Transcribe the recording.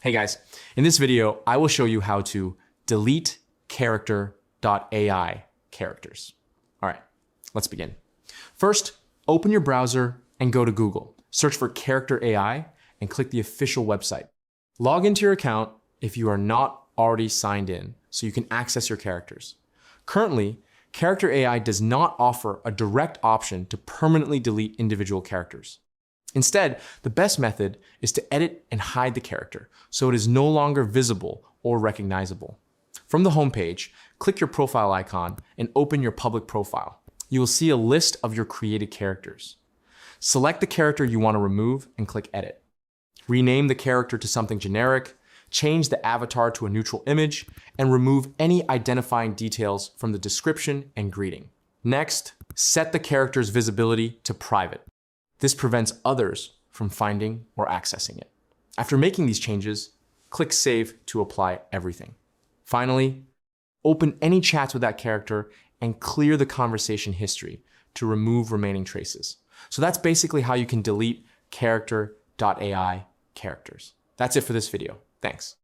Hey guys, in this video, I will show you how to delete character.ai characters. All right, let's begin. First, open your browser and go to Google. Search for character AI and click the official website. Log into your account if you are not already signed in so you can access your characters. Currently, character AI does not offer a direct option to permanently delete individual characters. Instead, the best method is to edit and hide the character so it is no longer visible or recognizable. From the homepage, click your profile icon and open your public profile. You will see a list of your created characters. Select the character you want to remove and click Edit. Rename the character to something generic, change the avatar to a neutral image, and remove any identifying details from the description and greeting. Next, set the character's visibility to private. This prevents others from finding or accessing it. After making these changes, click Save to apply everything. Finally, open any chats with that character and clear the conversation history to remove remaining traces. So that's basically how you can delete character.ai characters. That's it for this video. Thanks.